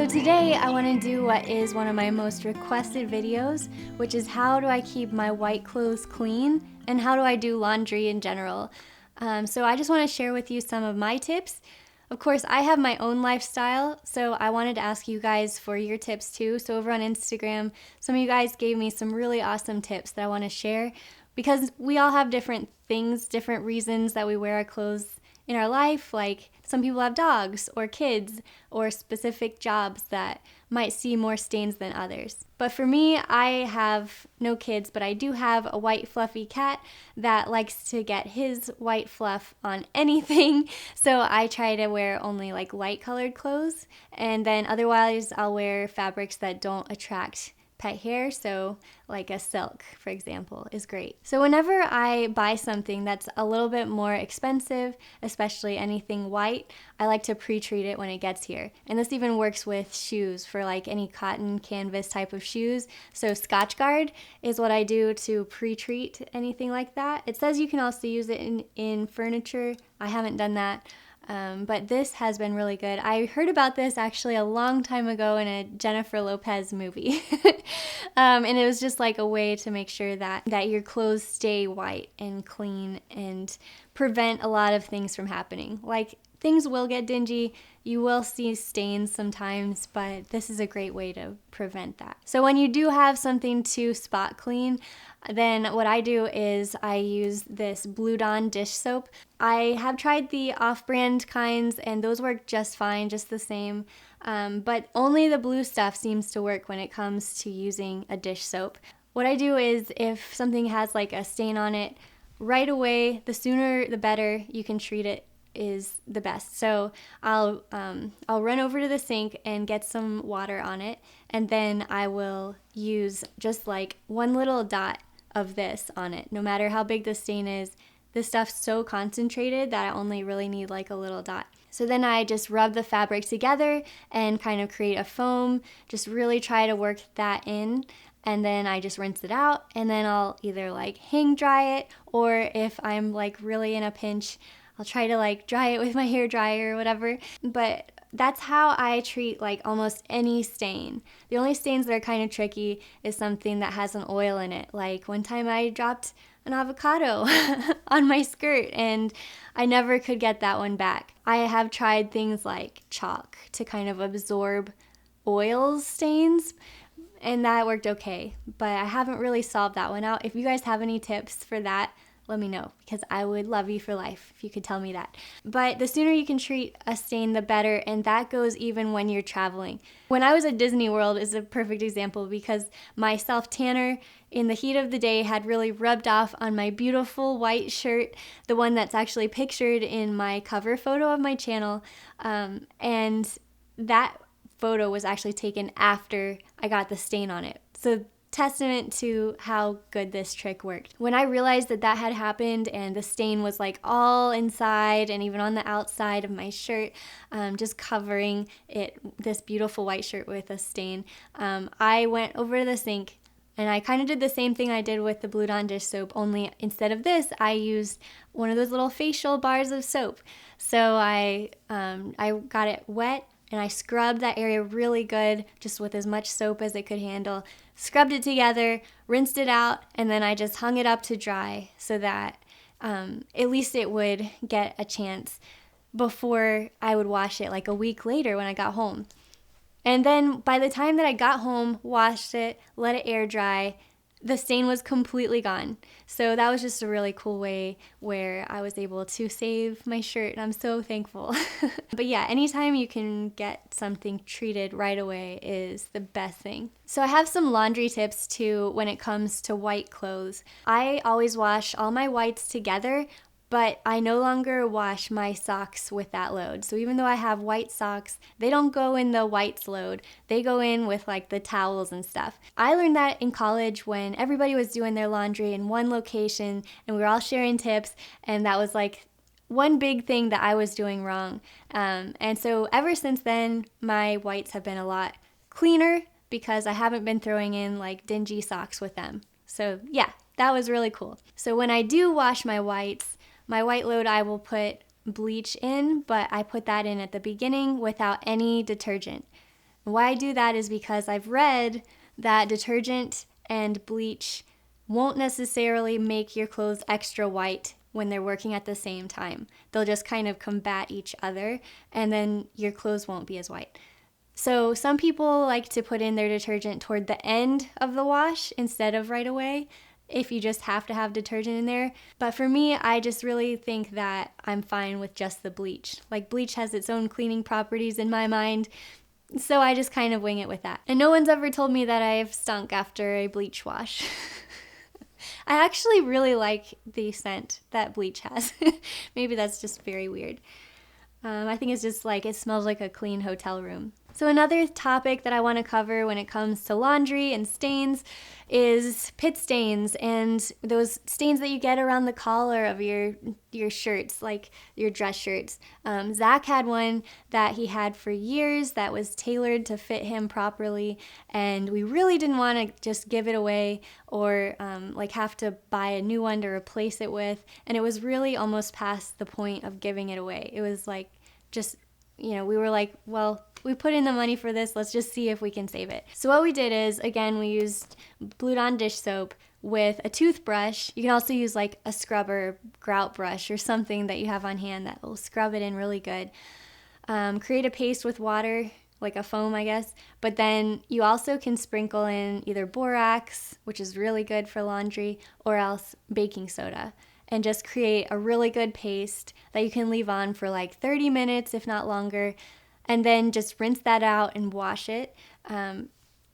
today I want to do what is one of my most requested videos, which is how do I keep my white clothes clean and how do I do laundry in general. So I just want to share with you some of my tips. Of course, I have my own lifestyle, so I wanted to ask you guys for your tips too. So over on Instagram, some of you guys gave me some really awesome tips that I want to share because we all have different things, different reasons that we wear our clothes in our life. Like some people have dogs or kids or specific jobs that might see more stains than others. But for me, I have no kids, but I do have a white fluffy cat that likes to get his white fluff on anything. So I try to wear only like light colored clothes, and then otherwise I'll wear fabrics that don't attract pet hair, so like a silk, for example, is great. So whenever I buy something that's a little bit more expensive, especially anything white, I like to pre-treat it when it gets here. And this even works with shoes for like any cotton canvas type of shoes. So Scotch Guard is what I do to pre-treat anything like that. It says you can also use it in furniture. I haven't done that. But this has been really good. I heard about this actually a long time ago in a Jennifer Lopez movie. And it was just like a way to make sure that your clothes stay white and clean and prevent a lot of things from happening. Like things will get dingy, you will see stains sometimes, but this is a great way to prevent that. So when you do have something to spot clean, then what I do is I use this Blue Dawn dish soap. I have tried the off-brand kinds and those work just fine, just the same. But only the blue stuff seems to work when it comes to using a dish soap. What I do is if something has like a stain on it, right away, the sooner the better you can treat it is the best. So I'll run over to the sink and get some water on it, and then I will use just like one little dot of this on it. No matter how big the stain is, this stuff's so concentrated that I only really need like a little dot. So then I just rub the fabric together and kind of create a foam, just really try to work that in, and then I just rinse it out, and then I'll either like hang dry it, or if I'm like really in a pinch, I'll try to like dry it with my hair dryer or whatever. But that's how I treat like almost any stain. The only stains that are kind of tricky is something that has an oil in it. Like one time I dropped an avocado on my skirt and I never could get that one back. I have tried things like chalk to kind of absorb oil stains, and that worked okay, but I haven't really solved that one out. If you guys have any tips for that, let me know, because I would love you for life if you could tell me that. But the sooner you can treat a stain, the better, and that goes even when you're traveling. When I was at Disney World is a perfect example, because my self-tanner in the heat of the day had really rubbed off on my beautiful white shirt, the one that's actually pictured in my cover photo of my channel, and that photo was actually taken after I got the stain on it. So testament to how good this trick worked. When I realized that had happened and the stain was like all inside and even on the outside of my shirt, just covering it, this beautiful white shirt with a stain, I went over to the sink and I kind of did the same thing I did with the Blue Dawn dish soap, only instead of this, I used one of those little facial bars of soap. So I got it wet, and I scrubbed that area really good, just with as much soap as it could handle, scrubbed it together, rinsed it out, and then I just hung it up to dry so that at least it would get a chance before I would wash it like a week later when I got home. And then by the time that I got home, washed it, let it air dry, the stain was completely gone. So that was just a really cool way where I was able to save my shirt, and I'm so thankful. But yeah, anytime you can get something treated right away is the best thing. So I have some laundry tips too when it comes to white clothes. I always wash all my whites together, but I no longer wash my socks with that load. So even though I have white socks, they don't go in the whites load. They go in with like the towels and stuff. I learned that in college when everybody was doing their laundry in one location and we were all sharing tips, and that was like one big thing that I was doing wrong. And so ever since then, my whites have been a lot cleaner because I haven't been throwing in like dingy socks with them. So yeah, that was really cool. So when I do wash my whites, my white load I will put bleach in, but I put that in at the beginning without any detergent. Why I do that is because I've read that detergent and bleach won't necessarily make your clothes extra white when they're working at the same time. They'll just kind of combat each other, and then your clothes won't be as white. So some people like to put in their detergent toward the end of the wash instead of right away, if you just have to have detergent in there. But for me, I just really think that I'm fine with just the bleach. Like, bleach has its own cleaning properties in my mind, so I just kind of wing it with that. And no one's ever told me that I've stunk after a bleach wash. I actually really like the scent that bleach has. Maybe that's just very weird. I think it's just like, it smells like a clean hotel room. So another topic that I want to cover when it comes to laundry and stains is pit stains and those stains that you get around the collar of your shirts, like your dress shirts. Zach had one that he had for years that was tailored to fit him properly, and we really didn't want to just give it away or like have to buy a new one to replace it with, and it was really almost past the point of giving it away. It was like, just, we were like, well, we put in the money for this, let's just see if we can save it. So what we did is, again, we used glued-on dish soap with a toothbrush. You can also use like a scrubber, grout brush, or something that you have on hand that will scrub it in really good. Create a paste with water, like a foam, I guess. But then you also can sprinkle in either borax, which is really good for laundry, or else baking soda, and just create a really good paste that you can leave on for like 30 minutes, if not longer, and then just rinse that out and wash it.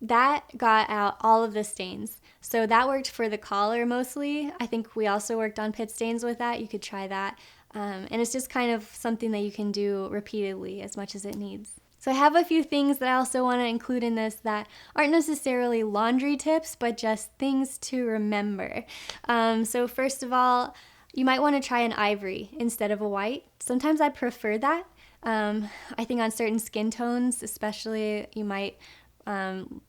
That got out all of the stains. So that worked for the collar mostly. I think we also worked on pit stains with that. You could try that. And it's just kind of something that you can do repeatedly as much as it needs. So I have a few things that I also want to include in this that aren't necessarily laundry tips, but just things to remember. So first of all, you might want to try an ivory instead of a white. Sometimes I prefer that. I think on certain skin tones, especially, you might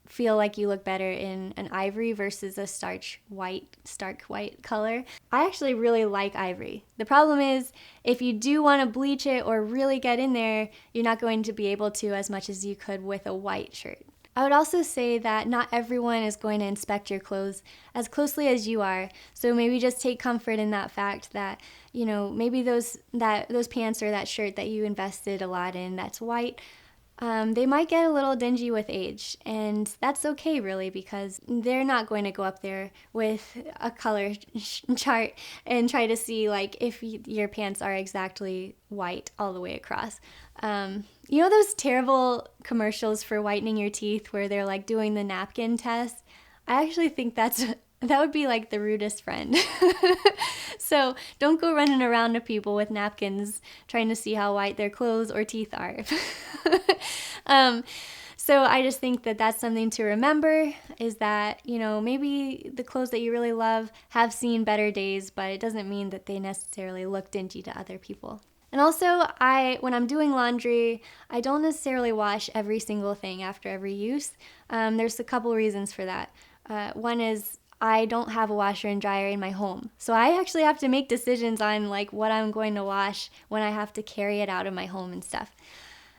feel like you look better in an ivory versus a stark white color. I actually really like ivory. The problem is, if you do want to bleach it or really get in there, you're not going to be able to as much as you could with a white shirt. I would also say that not everyone is going to inspect your clothes as closely as you are, so maybe just take comfort in that fact that, maybe those pants or that shirt that you invested a lot in that's white, they might get a little dingy with age, and that's okay really, because they're not going to go up there with a color chart and try to see like if your pants are exactly white all the way across. Those terrible commercials for whitening your teeth where they're like doing the napkin test? I actually think that would be like the rudest friend. So don't go running around to people with napkins trying to see how white their clothes or teeth are. So I just think that that's something to remember, is that, maybe the clothes that you really love have seen better days, but it doesn't mean that they necessarily look dingy to other people. And also, when I'm doing laundry, I don't necessarily wash every single thing after every use. There's a couple reasons for that. One is I don't have a washer and dryer in my home. So I actually have to make decisions on like what I'm going to wash when I have to carry it out of my home and stuff.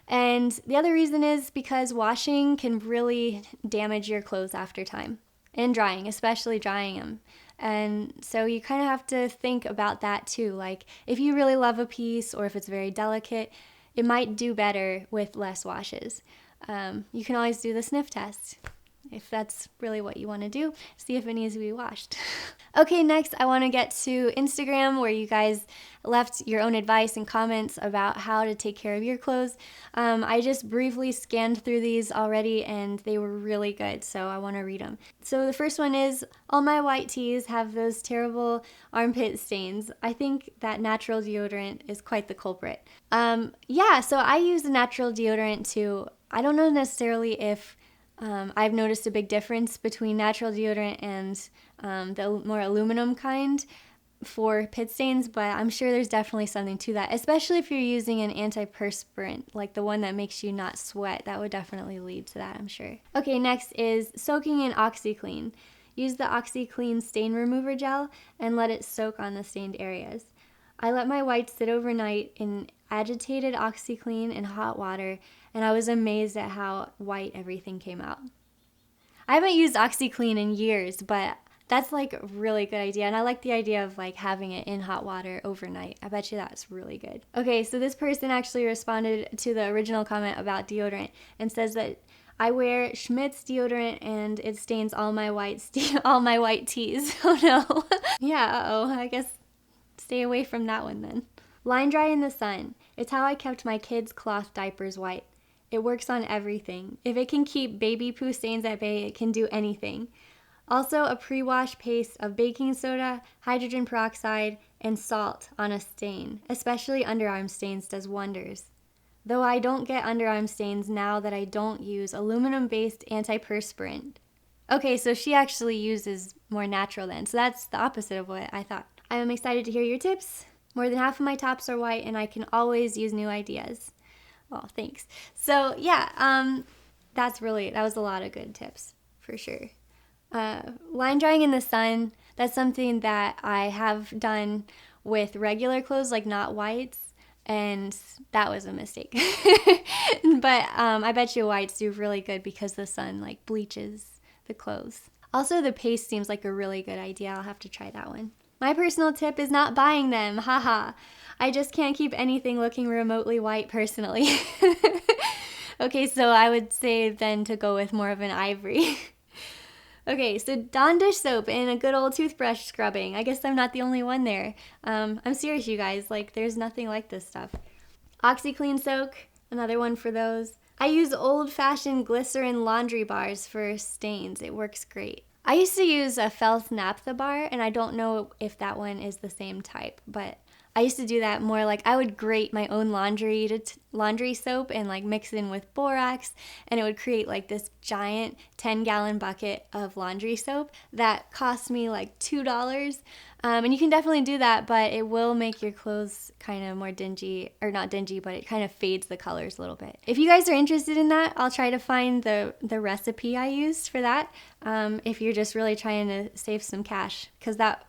And the other reason is because washing can really damage your clothes after time, and drying, especially drying them. And so you kind of have to think about that too. Like, if you really love a piece or if it's very delicate, it might do better with less washes. You can always do the sniff test if that's really what you want to do. See if it needs to be washed. Okay, next I want to get to Instagram, where you guys left your own advice and comments about how to take care of your clothes. I just briefly scanned through these already and they were really good, so I want to read them. So the first one is, all my white tees have those terrible armpit stains. I think that natural deodorant is quite the culprit. So I use the natural deodorant too. I don't know necessarily if I've noticed a big difference between natural deodorant and the more aluminum kind for pit stains, but I'm sure there's definitely something to that, especially if you're using an antiperspirant, like the one that makes you not sweat. That would definitely lead to that, I'm sure. Okay, next is soaking in OxiClean. Use the OxiClean stain remover gel and let it soak on the stained areas. I let my whites sit overnight in agitated OxiClean and hot water, and I was amazed at how white everything came out. I haven't used OxiClean in years, but that's like a really good idea. And I like the idea of like having it in hot water overnight. I bet you that's really good. Okay, so this person actually responded to the original comment about deodorant and says that I wear Schmidt's deodorant and it stains all my white tees. Oh no. Yeah, I guess stay away from that one then. Line dry in the sun. It's how I kept my kids' cloth diapers white. It works on everything. If it can keep baby poo stains at bay, it can do anything. Also, a pre-wash paste of baking soda, hydrogen peroxide, and salt on a stain, especially underarm stains, does wonders. Though I don't get underarm stains now that I don't use aluminum-based antiperspirant. Okay, so she actually uses more natural then, so that's the opposite of what I thought. I am excited to hear your tips. More than half of my tops are white, and I can always use new ideas. Oh, thanks. So yeah, that was a lot of good tips for sure. Line drying in the sun, that's something that I have done with regular clothes, like not whites, and that was a mistake. But I bet you whites do really good because the sun like bleaches the clothes. Also, the paste seems like a really good idea. I'll have to try that one. My personal tip is not buying them, haha. I just can't keep anything looking remotely white personally. Okay, so I would say then to go with more of an ivory. Okay, so Dawn dish soap and a good old toothbrush scrubbing. I guess I'm not the only one there. I'm serious, you guys. Like, there's nothing like this stuff. OxiClean soak, another one for those. I use old-fashioned glycerin laundry bars for stains. It works great. I used to use a Fels naphtha bar, and I don't know if that one is the same type, but I used to do that more like I would grate my own laundry soap and like mix it in with borax, and it would create like this giant 10-gallon bucket of laundry soap that cost me like $2. And you can definitely do that, but it will make your clothes kind of more dingy, or not dingy, but it kind of fades the colors a little bit. If you guys are interested in that, I'll try to find the recipe I used for that, if you're just really trying to save some cash, because that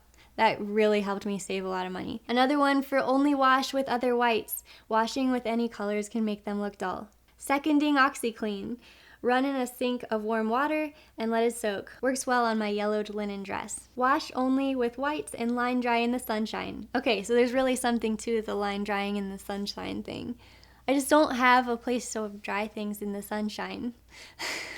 really helped me save a lot of money. Another one for only wash with other whites. Washing with any colors can make them look dull. Seconding OxiClean. Run in a sink of warm water and let it soak. Works well on my yellowed linen dress. Wash only with whites and line dry in the sunshine. Okay, so there's really something to the line drying in the sunshine thing. I just don't have a place to dry things in the sunshine.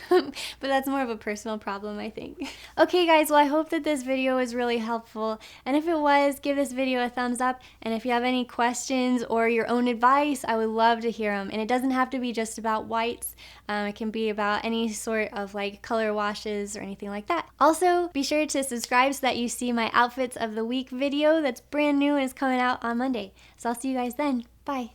But that's more of a personal problem, I think. Okay guys, well I hope that this video was really helpful. And if it was, give this video a thumbs up. And if you have any questions or your own advice, I would love to hear them. And it doesn't have to be just about whites. It can be about any sort of like color washes or anything like that. Also, be sure to subscribe so that you see my outfits of the week video that's brand new and is coming out on Monday. So I'll see you guys then. Bye.